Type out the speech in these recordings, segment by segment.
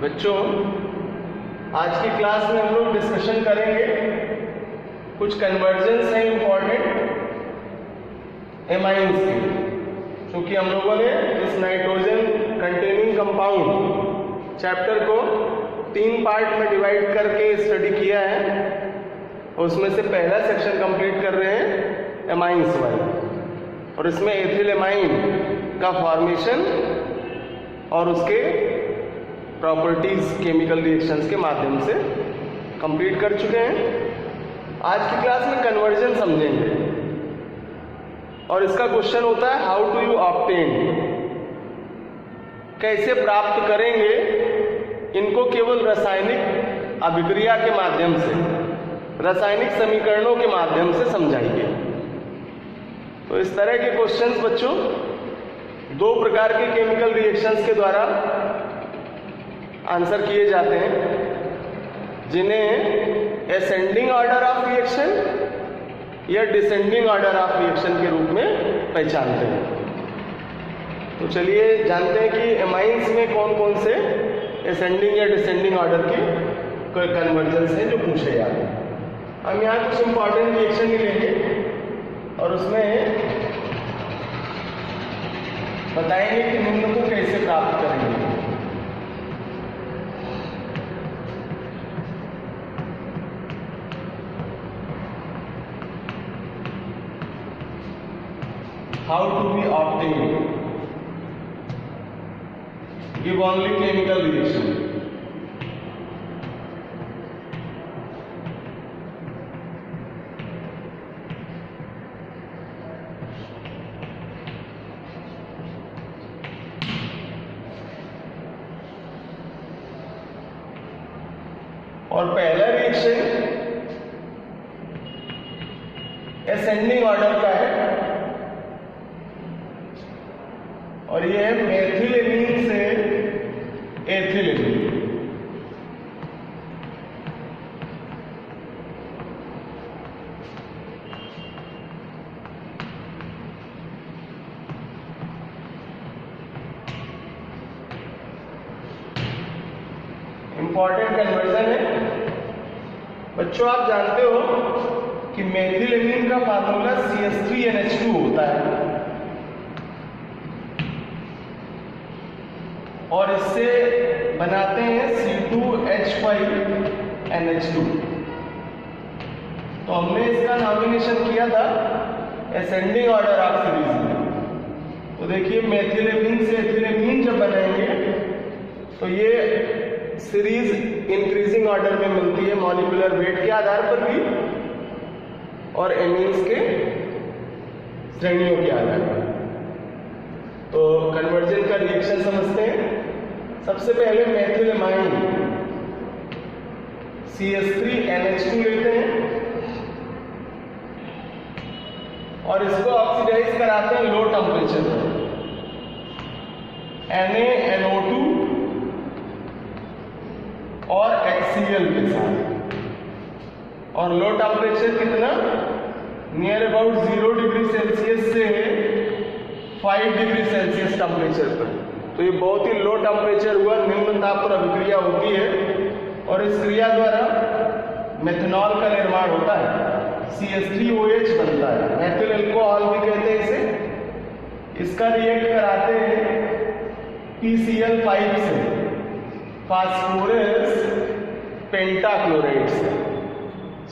बच्चों, आज की क्लास में हम लोग डिस्कशन करेंगे कुछ कन्वर्जेंस हैं इंपॉर्टेंट एमाइंस के, क्योंकि हम लोगों ने इस नाइट्रोजन कंटेनिंग कंपाउंड चैप्टर को 3 पार्ट में डिवाइड करके स्टडी किया है और उसमें से पहला सेक्शन कंप्लीट कर रहे हैं एमाइंस वाला, और इसमें एथिल एमाइन का फॉर्मेशन और उसके प्रॉपर्टीज केमिकल रिएक्शंस के माध्यम से कंप्लीट कर चुके हैं। आज की क्लास में कन्वर्जन समझेंगे और इसका क्वेश्चन होता है हाउ डू यू ऑब्टेन, कैसे प्राप्त करेंगे इनको केवल रासायनिक अभिक्रिया के माध्यम से, रासायनिक समीकरणों के माध्यम से समझाइए। तो इस तरह के क्वेश्चंस बच्चों 2 प्रकार के केमिकल रिएक्शंस के द्वारा आंसर किए जाते हैं, जिन्हें असेंडिंग ऑर्डर ऑफ रिएक्शन या डिसेंडिंग ऑर्डर ऑफ रिएक्शन के रूप में पहचानते हैं। तो चलिए जानते हैं कि एमाइंस में कौन कौन से असेंडिंग या डिसेंडिंग ऑर्डर के कन्वर्जेंस हैं जो पूछे जाते हैं। हम यहाँ कुछ इंपॉर्टेंट रिएक्शन ही लेंगे और उसमें बताएंगे कि निम्न को कैसे प्राप्त करेंगे। How do we obtain? Give only chemical reaction. और पहला रिएक्शन असेंडिंग ऑर्डर का है और ये है मेथिलेमीन से एथिलेमीन। इंपॉर्टेंट कन्वर्जन है बच्चों। आप जानते हो कि मेथिलेमीन का फार्मूला CH3NH2 होता है और इससे बनाते हैं C2H5NH2। तो हमने इसका नॉमिनेशन किया था असेंडिंग ऑर्डर ऑफ सीरीज में। तो देखिए मेथिलेमीन से एथिलेमीन जब बनाएंगे तो ये सीरीज इंक्रीजिंग ऑर्डर में मिलती है, मॉलिक्यूलर वेट के आधार पर भी और एमीन्स के श्रेणियों के आधार पर। तो कन्वर्जन का रिएक्शन समझते हैं। सबसे पहले मेथिलेमाइन CH3NH2 लेते हैं और इसको ऑक्सीडाइज कराते हैं लो टेम्परेचर पर NaNO2 और HCl के साथ। और लो टेम्परेचर कितना, नियर अबाउट 0 डिग्री सेल्सियस से 5 डिग्री सेल्सियस टेम्परेचर पर। तो ये बहुत ही लो टेम्परेचर हुआ, निम्न ताप पर अभिक्रिया होती है और इस क्रिया द्वारा मेथनॉल का निर्माण होता है, CH3OH बनता है, मेथिल अल्कोहल भी कहते हैं इसे। इसका रिएक्ट कराते हैं PCl5 से, फास्फोरस पेंटाक्लोराइड से।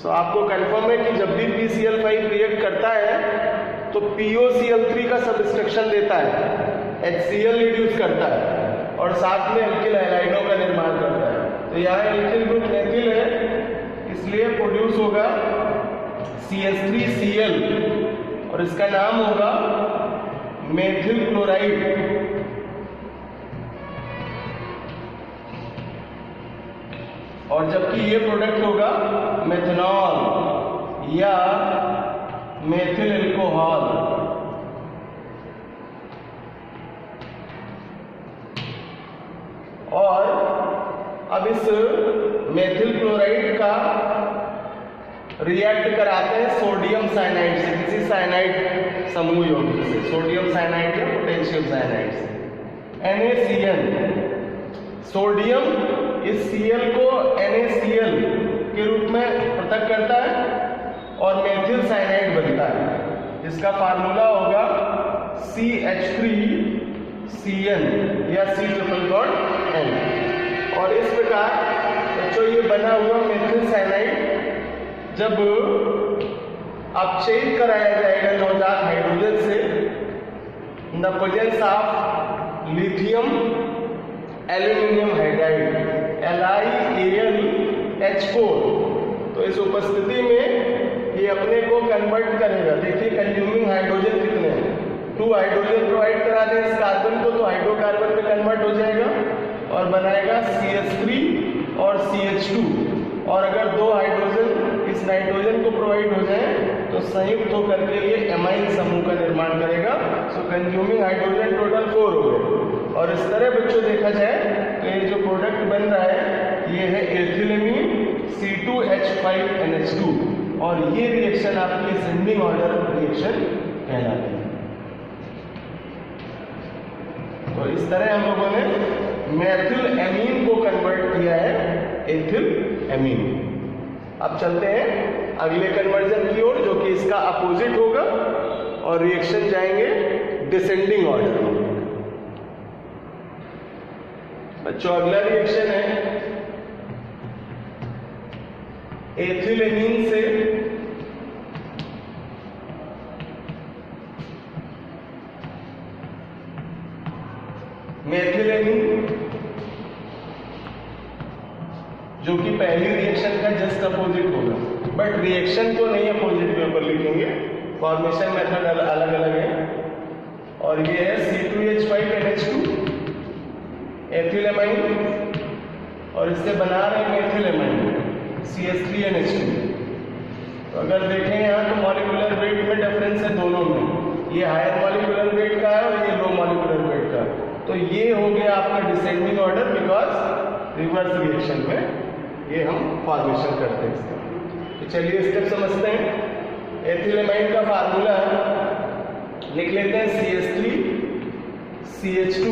सो आपको कंफर्म है कि जब भी PCl5 रिएक्ट करता है तो POCl3 का सबस्ट्रक्शन देता है, HCl रिड्यूस करता है और साथ में एल्किल हैलाइडों का निर्माण करता है। तो यहाँ एल्किल ग्रुप मेथिल है, इसलिए प्रोड्यूस होगा CH3Cl और इसका नाम होगा मेथिल क्लोराइड। और जबकि ये प्रोडक्ट होगा मेथनॉल या मेथिल अल्कोहल। और अब इस मेथिल क्लोराइड का रिएक्ट कराते हैं सोडियम साइनाइड से, किसी साइनाइड समूह यौगिक से, सोडियम साइनाइड या पोटेशियम साइनाइड से। NaCN सोडियम इस Cl को NaCl के रूप में पृथक करता है और मेथिल साइनाइड बनता है, जिसका फार्मूला होगा CH3CN या C=N। और इस प्रकार बच्चों ये बना हुआ मेथिल साइनाइड जब अपचयित कराया जाएगा नवजात हाइड्रोजन से in the presence of lithium aluminium hydride LiAlH4, तो इस उपस्थिति में ये अपने को कन्वर्ट करेगा। देखिए कंज्यूमिंग हाइड्रोजन कितने हैं, 2 हाइड्रोजन प्रोवाइड करा दें इस कार्बन को तो हाइड्रोकार्बन में कन्वर्ट हो जाएगा और बनाएगा CH3 और CH2। और अगर 2 हाइड्रोजन इस नाइट्रोजन को प्रोवाइड हो जाए तो संयुक्त होकर के ये एमाइन समूह का निर्माण करेगा। सो कंज्यूमिंग हाइड्रोजन टोटल 4 हो गए। और इस तरह बच्चों देखा जाए तो ये जो प्रोडक्ट बन रहा है ये है एथिलेमीन C2H5NH2 और ये रिएक्शन आपकी असेंडिंग ऑर्डर रिएक्शन कहलाती है। तो इस तरह हम लोगों ने मेथिल एमीन को कन्वर्ट किया है एथिल एमीन। अब चलते हैं अगले कन्वर्जन की ओर जो कि इसका अपोजिट होगा और रिएक्शन जाएंगे डिसेंडिंग ऑर्डर में। बच्चों अगला रिएक्शन है एथिलेमीन से मेथिलेमीन, जो कि पहली रिएक्शन का जस्ट अपोजिट होगा, बट रिएक्शन को नहीं अपोजिट के ऊपर लिखेंगे, फॉर्मेशन मेथड अलग अलग है। और ये है C2H5NH2 एथिलेमाइन और इससे बना रहे मेथिलेमाइन CH3NH2। तो अगर देखें यहाँ तो मॉलिक्यूलर वेट में डिफरेंस है दोनों में, ये हायर मॉलिक्यूलर वेट का है और ये लो मॉलिक्यूलर वेट का। तो ये हो गया आपका descending order because reverse reaction में ये हम फॉर्मेशन करते हैं इसका। तो चलिए स्टेप समझते हैं। एथिलेमाइन का फार्मूला लिख लेते हैं CH3 CH2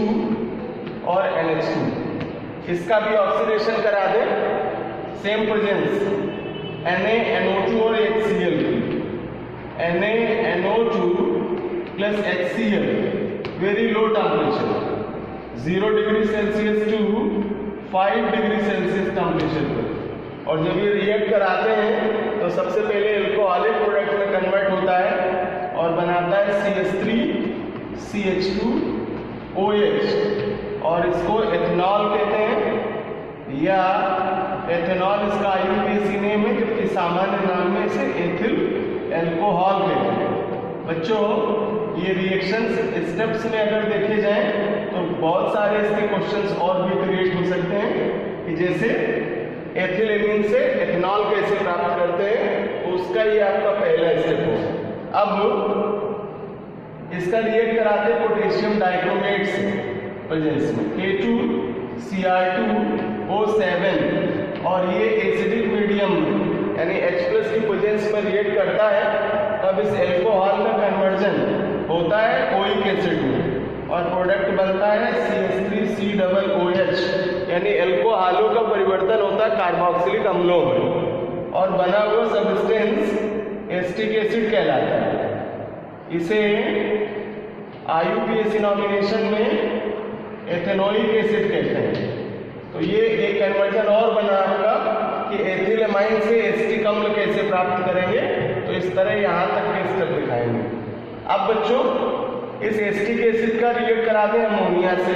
और NH2। इसका भी ऑक्सीडेशन करा दें, सेम प्रेजेंस NaNO2 और HCl, NaNO2 प्लस HCl, very low temperature 0 degree Celsius to 5 degree Celsius temperature पर। और जब ये रिएक्ट कराते हैं तो सबसे पहले एल्कोहलिक प्रोडक्ट में कन्वर्ट होता है और बनाता है CH3CH2OH और इसको एथेनॉल कहते हैं या एथेनॉल इसका IUPAC नेम है, जबकि सामान्य नाम में इसे एथिल एल्कोहल कहते हैं। बच्चों ये रिएक्शंस स्टेप्स में अगर देखे जाएं तो बहुत सारे इसके क्वेश्चंस और भी क्रिएट हो सकते हैं कि जैसे एथिलेमीन से एथेनॉल कैसे प्राप्त करते हैं, तो उसका ये आपका पहला स्टेप हो। अब इसका रिएक्ट कराते हैं पोटेशियम डाइक्रोमेट से प्रेजेंस में K2Cr2O7 और ये एसिडिक मीडियम यानी H+ की प्रेजेंस में रिएक्ट करता है। तब इस एल्कोहल का कन्वर्जन होता है ओइक एसिड में और प्रोडक्ट बनता है CH3COOH यानी एल्कोहलों का परिवर्तन होता है कार्बोक्सिलिक अम्लों में और बना हुआ सब्सटेंस एसिटिक एसिड कहलाता है। इसे IUPAC नॉमिनेशन में एथेनोइक एसिड कहते हैं। तो ये एक कन्वर्जन और बना आपका कि एथिलेमाइन से एसिटिक अम्ल कैसे प्राप्त करेंगे, तो इस तरह यहाँ तक के स्टेप दिखाएंगे। अब बच्चों इस एसिटिक एसिड का रिएक्ट कराते हैं अमोनिया से।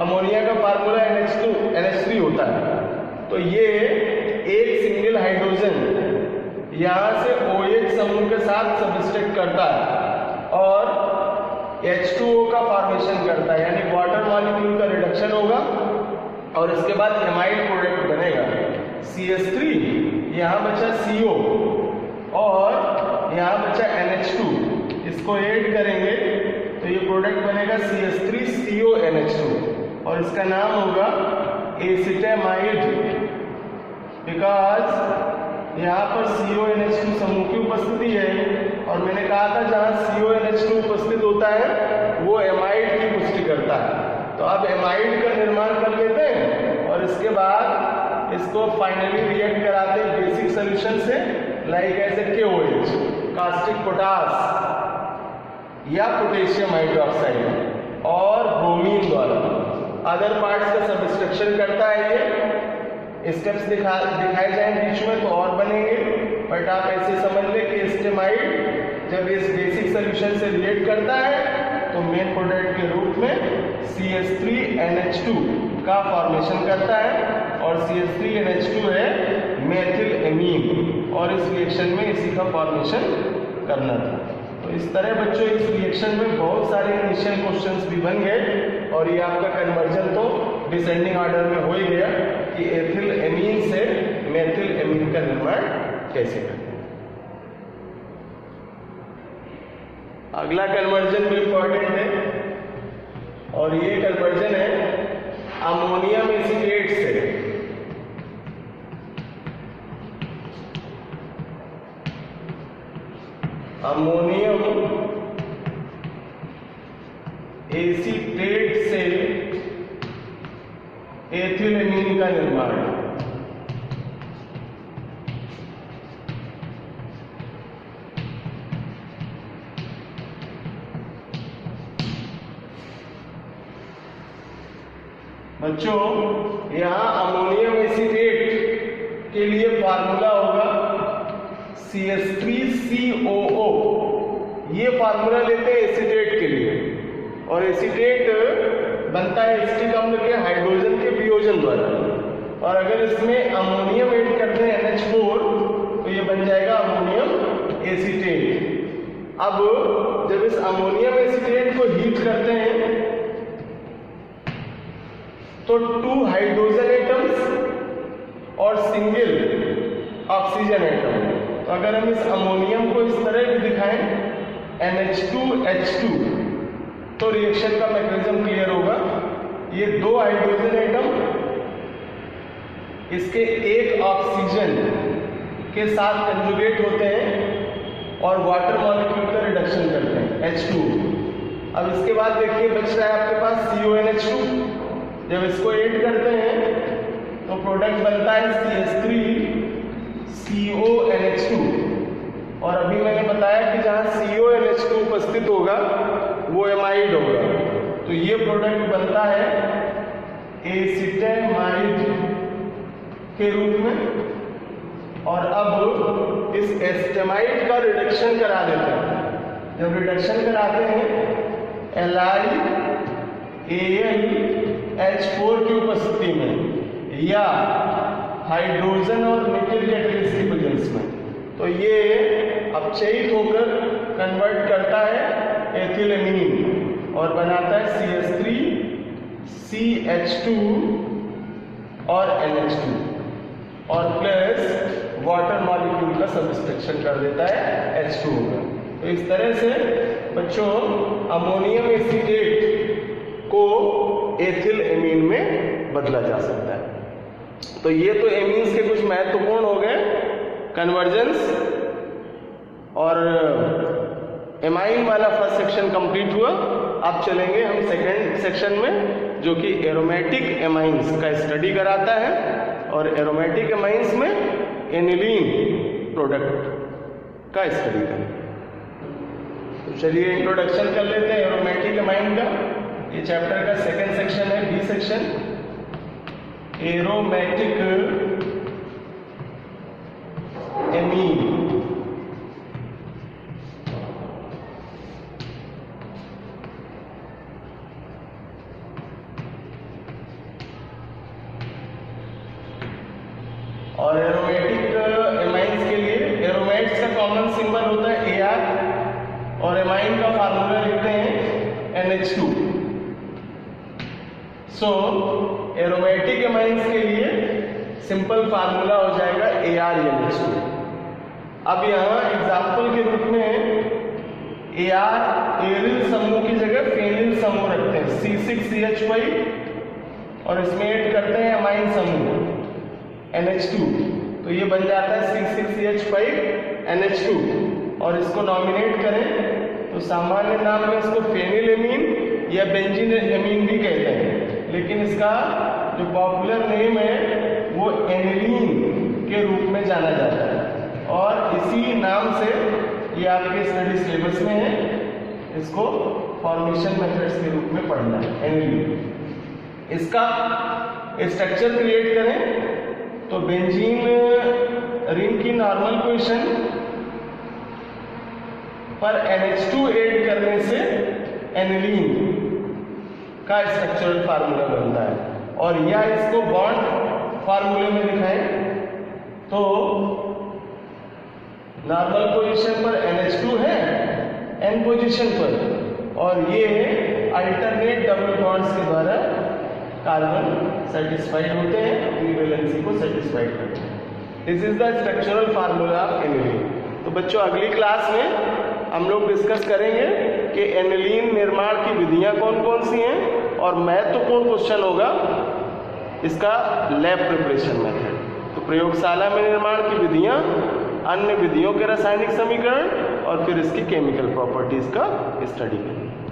अमोनिया का फार्मूला NH3 होता है। तो ये एक सिंगल हाइड्रोजन यहाँ से OH समूह के साथ सब्स्ट्रैक्ट करता है और H2O का फॉर्मेशन करता है, यानी वाटर मॉलिक्यूल का रिडक्शन होगा और इसके बाद एमाइड प्रोडक्ट बनेगा CH3, यहाँ बचा CO और यहाँ बचा NH2। इसको ऐड करेंगे तो ये प्रोडक्ट बनेगा CH3CONH2 और इसका नाम होगा एसिटेमाइड बिकॉज यहाँ पर CONH2 समूह की उपस्थिति है और मैंने कहा था जहाँ CONH2 उपस्थित होता है वो एमाइड की पुष्टि करता है। तो तो अब एमाइड का निर्माण कर लेते हैं और इसके बाद इसको फाइनली रिएक्ट कराते हैं बेसिक सोल्यूशन से, लाइक ऐसे KOH, कास्टिक पोटास या पोटेशियम हाइड्रोक्साइड और ब्रोमीन द्वारा। अदर पार्ट्स का सब्सट्रक्शन करता है ये, स्टेप्स दिखाए जाएं बीच में तो और बनेंगे, बट आप ऐसे समझ लें कि एस्टेमाइड जब इस बेसिक सोल्यूशन से रिएक्ट करता है तो मेन प्रोडक्ट के रूप में CH3NH2 का फॉर्मेशन करता है और CH3NH2 है मेथिल एमीन और इस रिएक्शन में इसी का फॉर्मेशन करना था। तो इस तरह बच्चों इस रिएक्शन में बहुत सारे इनिशियल क्वेश्चंस भी बन गए और ये आपका कन्वर्जन तो डिसेंडिंग ऑर्डर में हो ही गया कि एथिल एमीन से मेथिल एमीन का निर्माण कैसे करते हैं। अगला कन्वर्जन भी इंपॉर्टेंट है और ये कन्वर्जन है अमोनियम एसीटेट से अमोनियम एसीटेट से एथिलेमीन का निर्माण। बच्चों यहां अमोनियम एसीटेट के लिए फार्मूला होगा CH3COO। ये फार्मूला लेते हैं एसीटेट के लिए और एसीटेट बनता है एसिटिक अम्ल के हाइड्रोजन के वियोजन द्वारा और अगर इसमें अमोनियम ऐड करते हैं NH4 तो ये बन जाएगा अमोनियम एसीटेट। अब जब इस अमोनियम एसीटेट को हीट करते हैं तो 2 हाइड्रोजन एटम्स और सिंगल ऑक्सीजन एटम। तो अगर हम इस अमोनियम को इस तरह भी दिखाएं NH2H2 तो रिएक्शन का मैकेनिज्म क्लियर होगा। ये 2 हाइड्रोजन एटम इसके एक ऑक्सीजन के साथ कंजुगेट होते हैं और वाटर मॉलिक्यूल का रिडक्शन करते हैं H2। अब इसके बाद देखिए बच रहा है आपके पास CONH2। जब इसको ऐड करते हैं तो प्रोडक्ट बनता है CH3CONH2 और अभी मैंने बताया कि जहां CONH2 उपस्थित होगा वो एमाइड होगा। तो ये प्रोडक्ट बनता है एसिटेमाइड के रूप में और अब इस एसिटेमाइड का रिडक्शन करा देते हैं। जब रिडक्शन कराते हैं LiAlH4 की उपस्थिति में या हाइड्रोजन और निकेल कैटलिस्ट की प्रेजेंस में, तो ये अपचयित होकर कन्वर्ट करता है एथिलेमीन और बनाता है CH3 CH2 और NH2 और प्लस वाटर मॉलिक्यूल का सब्सट्रक्शन कर देता है H2 होगा। तो इस तरह से बच्चों अमोनियम एसीटेट को एथिल एमीन में बदला जा सकता है। तो ये तो एमीन्स के कुछ महत्वपूर्ण हो गए कन्वर्जेंस और एमाइन वाला फर्स्ट सेक्शन कंप्लीट हुआ। अब चलेंगे हम सेकंड सेक्शन में जो कि एरोमेटिक एमाइंस का स्टडी कराता है और एरोमेटिक एमाइंस में एनिलीन प्रोडक्ट का स्टडी करेंगे। तो चलिए इंट्रोडक्शन कर लेते हैं एरोमेटिक एमाइन का। ये चैप्टर का सेकंड सेक्शन है, बी सेक्शन, एरोमेटिक एमीन। और एरोमेटिक एमाइंस के लिए एरोमेट्स का कॉमन सिंबल होता है AR और एमाइन का फार्मूला लिखते हैं NH2। सो एरोमेटिक एमाइंस के लिए सिंपल फार्मूला हो जाएगा ArNH2। अब यहाँ एग्जाम्पल के रूप में AR एरिल समूह की जगह फेनिल समूह रखते हैं C6CH5 और इसमें ऐड करते हैं एमाइन समूह NH2। तो ये बन जाता है C6CH5 NH2 और इसको नॉमिनेट करें तो सामान्य नाम में इसको फेनिलेमीन या बेंजीन एमीन भी कहते हैं, लेकिन इसका जो पॉपुलर नेम है वो एनिलीन के रूप में जाना जाता है और इसी नाम से ये आपके स्टडी सिलेबस में है, इसको फॉर्मेशन मेथड्स के रूप में पढ़ना है एनिलीन। इसका स्ट्रक्चर क्रिएट करें तो बेंजीन रिंग की नॉर्मल पोजीशन पर NH2 ऐड करने से एनिलीन का स्ट्रक्चरल फार्मूला बनता है। और या इसको बॉन्ड फार्मूले में दिखाएं तो नॉर्मल पोजीशन पर NH2 है N पोजीशन पर, और ये अल्टरनेट डबल बॉन्ड्स के द्वारा कार्बन सेटिस्फाइड होते हैं, अपनी वैलेंसी को सेटिस्फाइड करते हैं। This is the structural formula of aniline. तो बच्चों अगली क्लास में हम लोग डिस्कस करेंगे कि एनिलीन निर्माण की विधियां कौन कौन सी हैं और महत्वपूर्ण क्वेश्चन होगा इसका लैब प्रिपरेशन मेथड। तो प्रयोगशाला में निर्माण की विधियां, अन्य विधियों के रासायनिक समीकरण और फिर इसकी केमिकल प्रॉपर्टीज का स्टडी करेंगे।